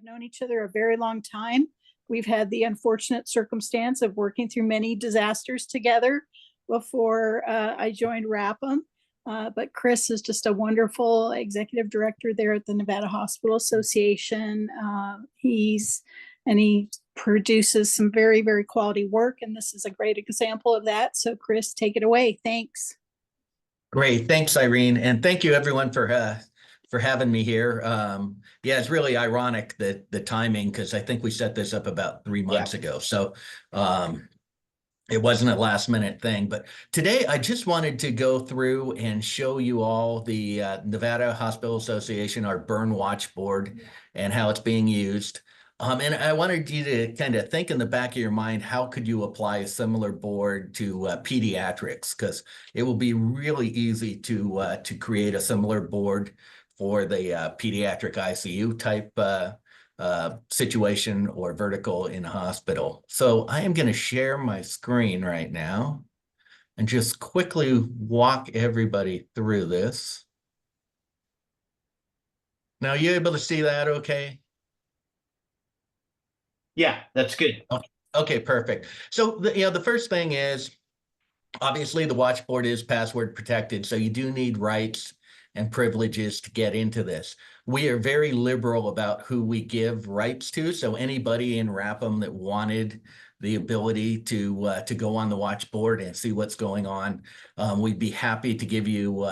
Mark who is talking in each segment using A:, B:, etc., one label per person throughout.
A: have known each other a very long time. We've had the unfortunate circumstance of working through many disasters together before I joined RAPM. But Chris is just a wonderful executive director there at the Nevada Hospital Association. He produces some very, very quality work, and this is a great example of that. So Chris, take it away. Thanks.
B: Great. Thanks, Irene. And thank you everyone for having me here. Yeah, it's really ironic that the timing, because I think we set this up about 3 months ago. So it wasn't a last minute thing, but today I just wanted to go through and show you all the Nevada Hospital Association, our burn watch board, and how it's being used. And I wanted you to kind of think in the back of your mind, how could you apply a similar board to pediatrics? Because it will be really easy to create a similar board for the pediatric ICU type situation or vertical in a hospital. So I am going to share my screen right now and just quickly walk everybody through this. Now, are you able to see that okay?
C: Yeah, that's good.
B: Okay, perfect. So the first thing is, obviously the watch board is password protected, so you do need rights and privileges to get into this. We are very liberal about who we give rights to, so anybody in RAPM that wanted the ability to go on the watch board and see what's going on, we'd be happy to give you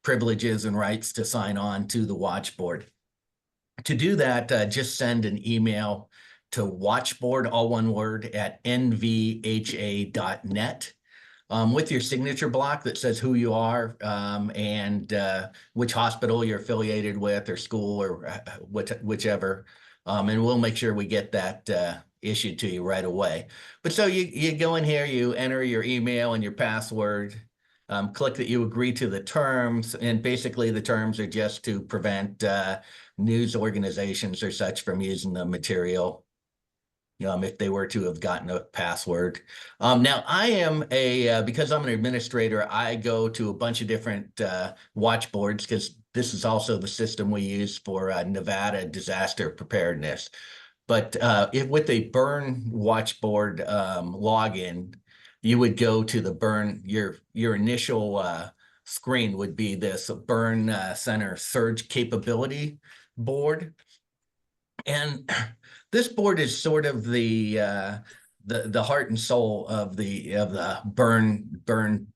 B: privileges and rights to sign on to the watch board. To do that, just send an email to watchboard, all one word, at nvha.net. With your signature block that says who you are and which hospital you're affiliated with or school or whichever. And we'll make sure we get that issued to you right away. But so you go in here, you enter your email and your password, click that you agree to the terms. And basically the terms are just to prevent news organizations or such from using the material. If they were to have gotten a password. Now, I am because I'm an administrator, I go to a bunch of different watch boards because this is also the system we use for Nevada disaster preparedness. But with a burn watch board login, you would go to the burn, your initial screen would be this burn center surge capability board. And this board is sort of the heart and soul of the burn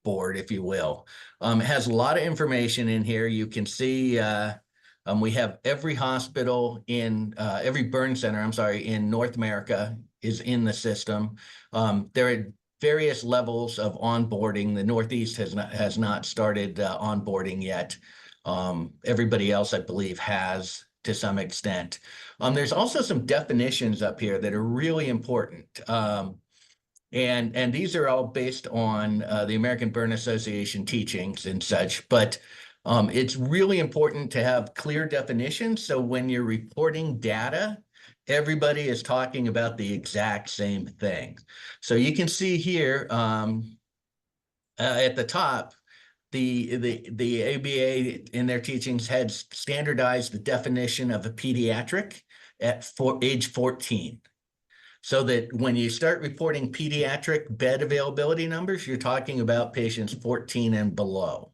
B: board, if you will. It has a lot of information in here. You can see we have every hospital in every burn center, I'm sorry, in North America is in the system. There are various levels of onboarding. The Northeast has not started onboarding yet. Everybody else, I believe, has to some extent. There's also some definitions up here that are really important. And these are all based on the American Burn Association teachings and such, but it's really important to have clear definitions. So when you're reporting data, everybody is talking about the exact same thing. So you can see here at the top, the ABA in their teachings had standardized the definition of a pediatric at age 14. So that when you start reporting pediatric bed availability numbers, you're talking about patients 14 and below.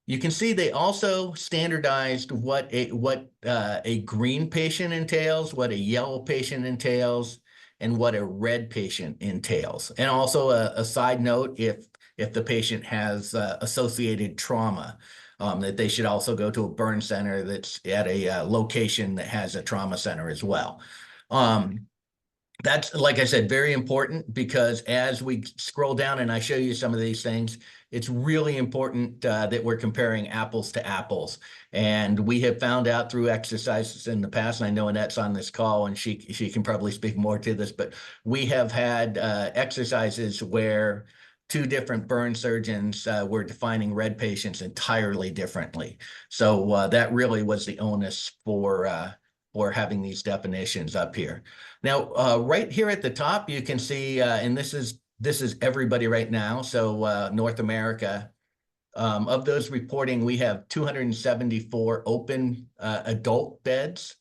B: You can see they also standardized what a green patient entails, what a yellow patient entails, and what a red patient entails. And also a side note, if the patient has associated trauma, that they should also go to a burn center that's at a location that has a trauma center as well. That's, like I said, very important because as we scroll down and I show you some of these things, it's really important that we're comparing apples to apples. And we have found out through exercises in the past, and I know Annette's on this call and she can probably speak more to this, but we have had exercises where two different burn surgeons were defining red patients entirely differently. So that really was the onus for having these definitions up here. Now, right here at the top, you can see, and this is everybody right now. So North America, of those reporting, we have 274 open adult beds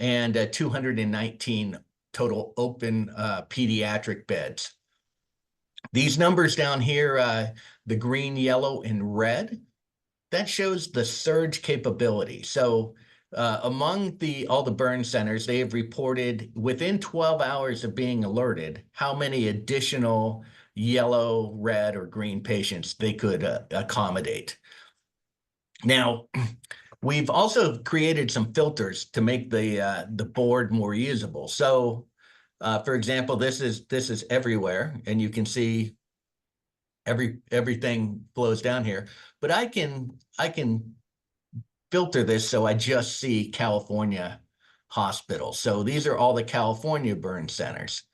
B: and 219 total open pediatric beds. These numbers down here, the green, yellow, and red, that shows the surge capability. So among all the burn centers, they have reported within 12 hours of being alerted how many additional yellow, red, or green patients they could accommodate. Now, we've also created some filters to make the board more usable. So, for example, this is everywhere, and you can see everything flows down here. But I can filter this so I just see California hospitals. So these are all the California burn centers,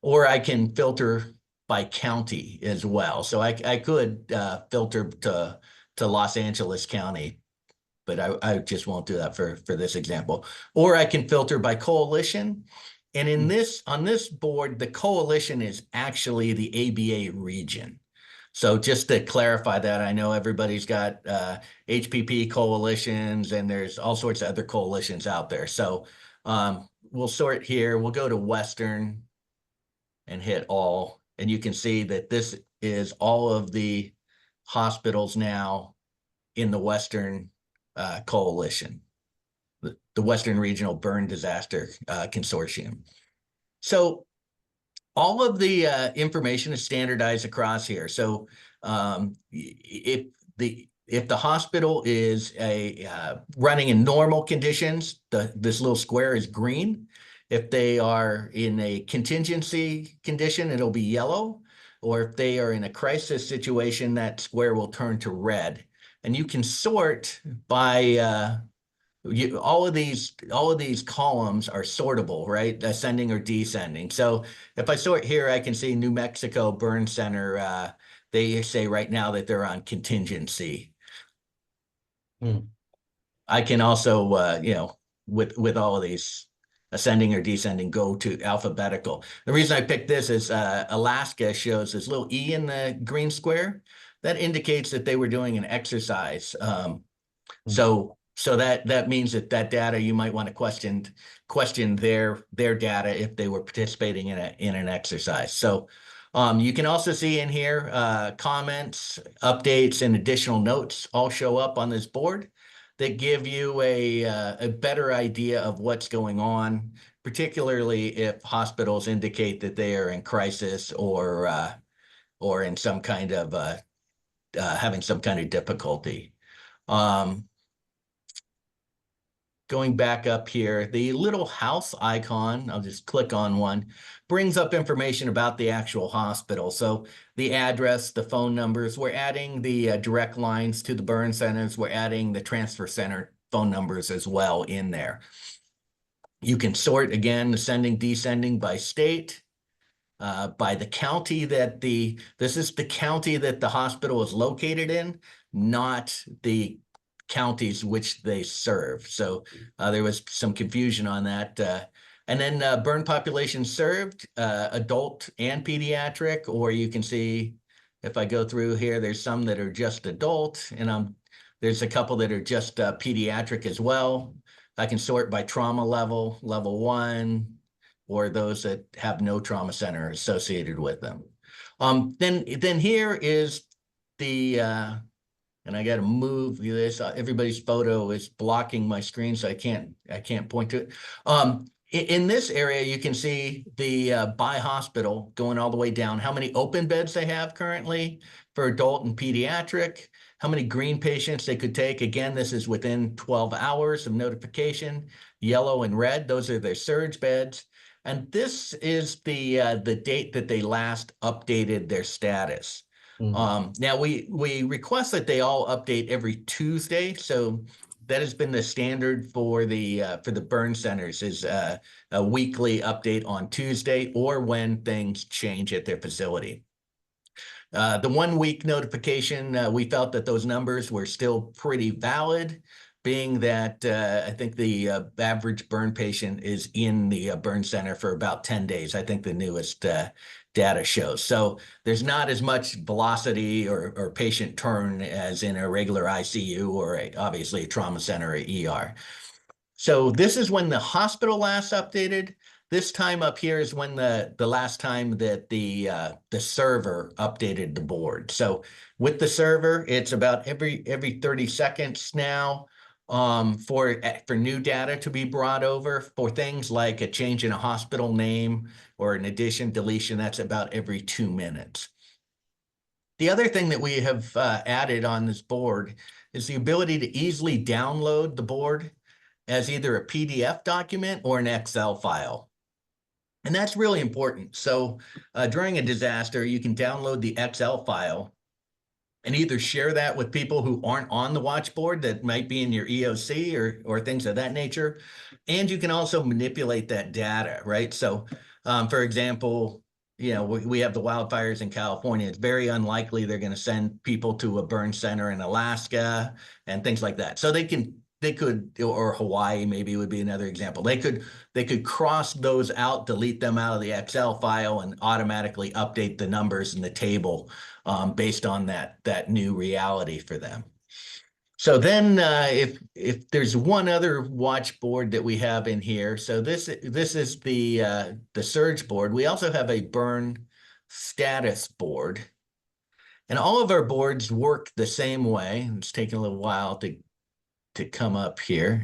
B: or I can filter by county as well. So I could filter to Los Angeles County, but I just won't do that for this example. Or I can filter by coalition. And on this board, the coalition is actually the ABA region. So just to clarify that, I know everybody's got HPP coalitions, and there's all sorts of other coalitions out there. So we'll sort here. We'll go to Western and hit all. And you can see that this is all of the hospitals now in the Western coalition, the Western Regional Burn Disaster Consortium. So all of the information is standardized across here. So if the hospital is running in normal conditions, this little square is green. If they are in a contingency condition, it'll be yellow. Or if they are in a crisis situation, that square will turn to red. And you can sort by all of these columns are sortable, right? Ascending or descending. So if I sort here, I can see New Mexico Burn Center. They say right now that they're on contingency. I can also, with all of these ascending or descending, go to alphabetical. The reason I picked this is Alaska shows this little E in the green square. That indicates that they were doing an exercise. So that means that data, you might want to question their data if they were participating in an exercise. So you can also see in here comments, updates, and additional notes all show up on this board that give you a better idea of what's going on, particularly if hospitals indicate that they are in crisis or in some kind of having some kind of difficulty. Going back up here, the little house icon, I'll just click on one, brings up information about the actual hospital. So the address, the phone numbers, we're adding the direct lines to the burn centers. We're adding the transfer center phone numbers as well in there. You can sort, again, ascending, descending by state, by the county this is the county that the hospital is located in, not the counties which they serve. So there was some confusion on that. And then burn population served, adult and pediatric, or you can see if I go through here, there's some that are just adult, and there's a couple that are just pediatric as well. I can sort by trauma level, level 1, or those that have no trauma center associated with them. Then here is the and I got to move this. Everybody's photo is blocking my screen, so I can't point to it. In this area, you can see the by hospital going all the way down, how many open beds they have currently for adult and pediatric, how many green patients they could take. Again, this is within 12 hours of notification. Yellow and red, those are their surge beds. And this is the date that they last updated their status. Now we request that they all update every Tuesday. So that has been the standard for the burn centers, is a weekly update on Tuesday or when things change at their facility. The 1 week notification, we felt that those numbers were still pretty valid, being that I think the average burn patient is in the burn center for about 10 days. I think the newest data shows. So there's not as much velocity or patient turn as in a regular ICU or obviously a trauma center or ER. So this is when the hospital last updated. This time up here is when the last time that the server updated the board. So with the server, it's about every 30 seconds now for new data to be brought over. For things like a change in a hospital name or an addition, deletion, that's about every 2 minutes. The other thing that we have added on this board is the ability to easily download the board as either a PDF document or an Excel file. And that's really important. So during a disaster, you can download the Excel file and either share that with people who aren't on the watch board that might be in your EOC or things of that nature. And you can also manipulate that data, right? So for example, you know, we have the wildfires in California. It's very unlikely they're going to send people to a burn center in Alaska and things like that. So they could, or Hawaii maybe would be another example. They could cross those out, delete them out of the Excel file, and automatically update the numbers in the table based on that new reality for them. So then if there's one other watch board that we have in here, so this is the surge board. We also have a burn status board. And all of our boards work the same way. It's taking a little while to come up here,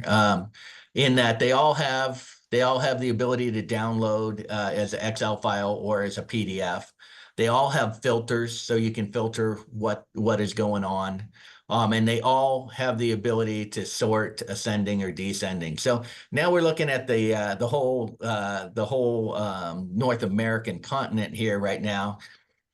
B: in that they all have the ability to download as an Excel file or as a PDF. They all have filters, so you can filter what is going on. And they all have the ability to sort ascending or descending. So now we're looking at the whole North American continent here right now.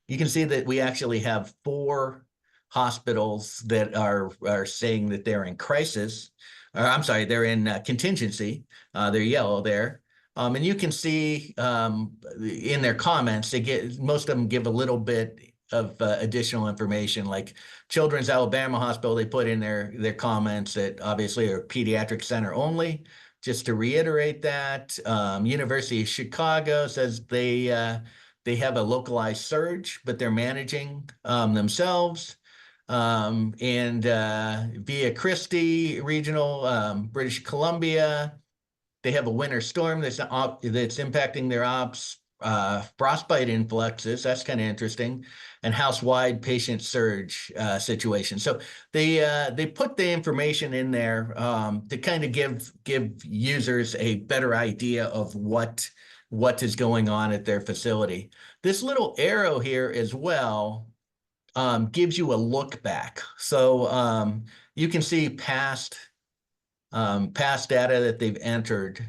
B: You can see that we actually have 4 hospitals that are saying that they're in crisis. Or I'm sorry, they're in contingency. They're yellow there. And you can see in their comments, most of them give a little bit of additional information, like Children's Alabama Hospital. They put in their comments that obviously are pediatric center only. Just to reiterate that, University of Chicago says they have a localized surge, but they're managing themselves. And Via Christi Regional, British Columbia, they have a winter storm that's impacting their ops. Frostbite influxes, that's kind of interesting, and house-wide patient surge situation. So they put the information in there to kind of give users a better idea of what is going on at their facility. This little arrow here as well gives you a look back. So you can see past data that they've entered.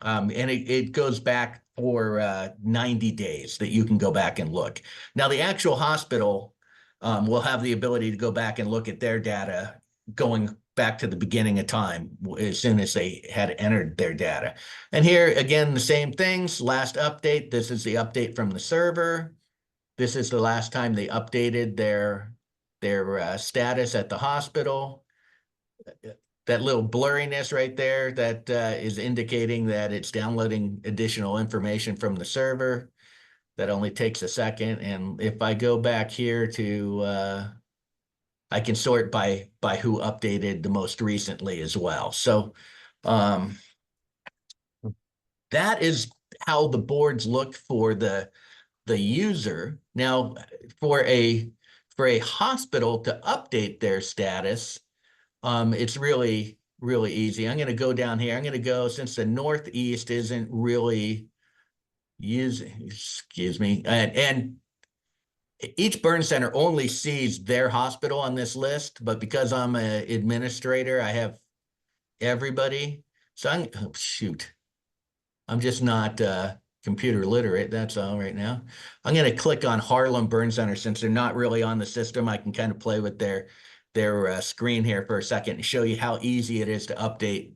B: And it goes back for 90 days that you can go back and look. Now, the actual hospital will have the ability to go back and look at their data going back to the beginning of time as soon as they had entered their data. And here, again, the same things. Last update, this is the update from the server. This is the last time they updated their status at the hospital. That little blurriness right there, that is indicating that it's downloading additional information from the server. That only takes a second. And if I go back here to, I can sort by who updated the most recently as well. So that is how the boards look for the user. Now, for a hospital to update their status, it's really, really easy. I'm going to go down here. I'm going to go, since the Northeast isn't really using, excuse me, and each burn center only sees their hospital on this list, but because I'm an administrator, I have everybody. So I'm just not computer literate, that's all right now. I'm going to click on Harlem Burn Center. Since they're not really on the system, I can kind of play with their screen here for a second and show you how easy it is to update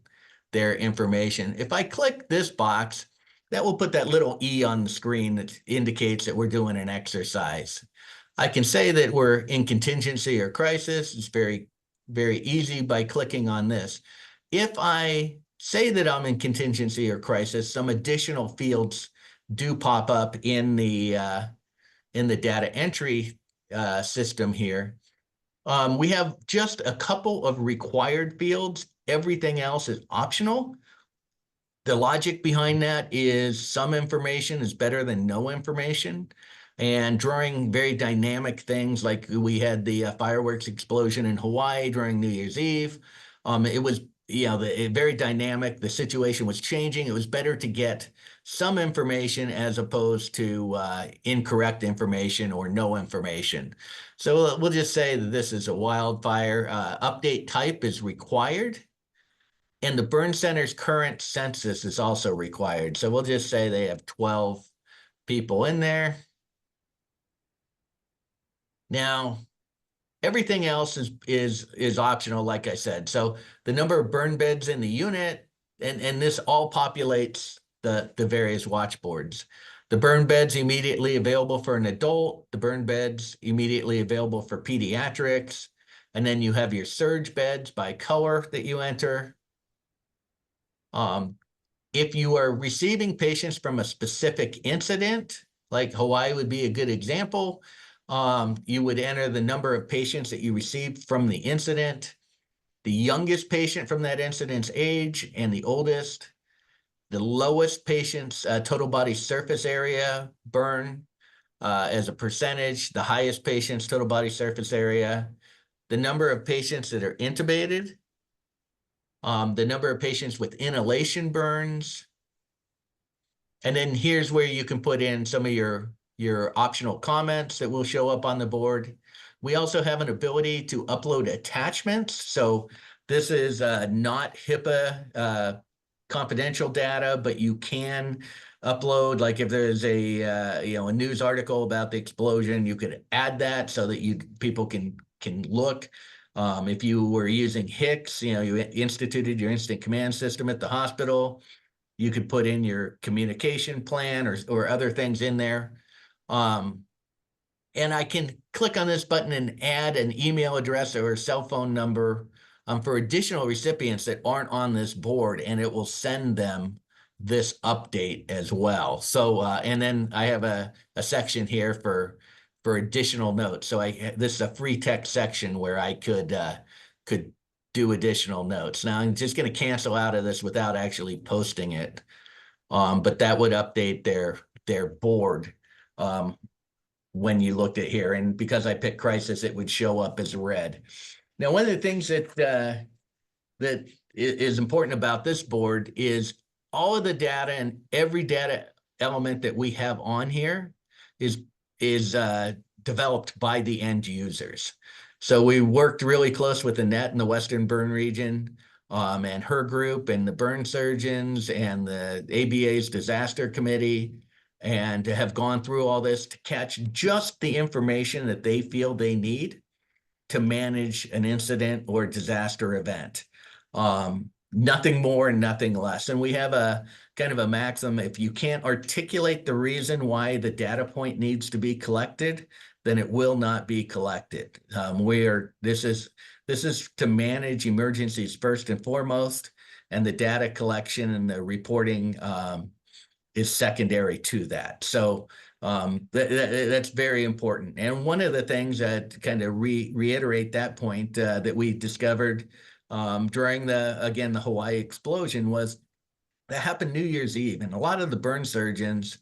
B: their information. If I click this box, that will put that little E on the screen that indicates that we're doing an exercise. I can say that we're in contingency or crisis. It's very, very easy by clicking on this. If I say that I'm in contingency or crisis, some additional fields do pop up in the data entry system here. We have just a couple of required fields everything else is optional. The logic behind that is some information is better than no information. And during very dynamic things, like we had the fireworks explosion in Hawaii during New Year's Eve, it was, very dynamic. The situation was changing. It was better to get some information as opposed to incorrect information or no information. So we'll just say that this is a wildfire. Update type is required. And the burn center's current census is also required. So we'll just say they have 12 people in there. Now, everything else is optional, like I said. So the number of burn beds in the unit, and this all populates the various watch boards. The burn beds immediately available for an adult, the burn beds immediately available for pediatrics, and then you have your surge beds by color that you enter. If you are receiving patients from a specific incident, like Hawaii would be a good example, you would enter the number of patients that you received from the incident, the youngest patient from that incident's age, and the oldest, the lowest patient's total body surface area burn as a percentage, the highest patient's total body surface area, the number of patients that are intubated, the number of patients with inhalation burns. And then here's where you can put in some of your optional comments that will show up on the board. We also have an ability to upload attachments. So this is not HIPAA confidential data, but you can upload, like if there's a news article about the explosion, you could add that so that people can look. If you were using HICS, you instituted your instant command system at the hospital, you could put in your communication plan or other things in there. And I can click on this button and add an email address or a cell phone number for additional recipients that aren't on this board, and it will send them this update as well. So, and then I have a section here for additional notes. So this is a free text section where I could do additional notes. Now I'm just going to cancel out of this without actually posting it. But that would update their board when you looked at here. And because I picked crisis, it would show up as red. Now, one of the things that is important about this board is all of the data and every data element that we have on here is developed by the end users. So we worked really close with Annette in the Western Burn region and her group and the burn surgeons and the ABA's disaster committee, and to have gone through all this to catch just the information that they feel they need to manage an incident or disaster event. Nothing more and nothing less. And we have a kind of a maxim: if you can't articulate the reason why the data point needs to be collected, then it will not be collected. This is to manage emergencies first and foremost, and the data collection and the reporting is secondary to that. So that's very important. And one of the things that kind of reiterate that point that we discovered during the Hawaii explosion was that happened New Year's Eve, and a lot of the burn surgeons,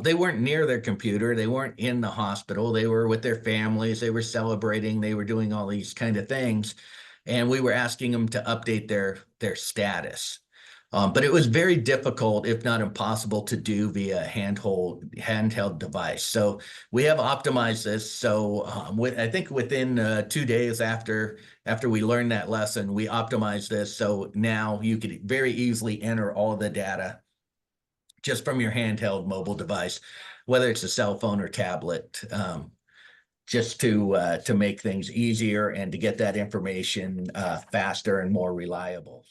B: they weren't near their computer, they weren't in the hospital, they were with their families, they were celebrating, they were doing all these kind of things, and we were asking them to update their status. But it was very difficult, if not impossible, to do via handheld device. So we have optimized this. So I think within 2 days after we learned that lesson, we optimized this. So now you could very easily enter all of the data just from your handheld mobile device, whether it's a cell phone or tablet, just to make things easier and to get that information faster and more reliable.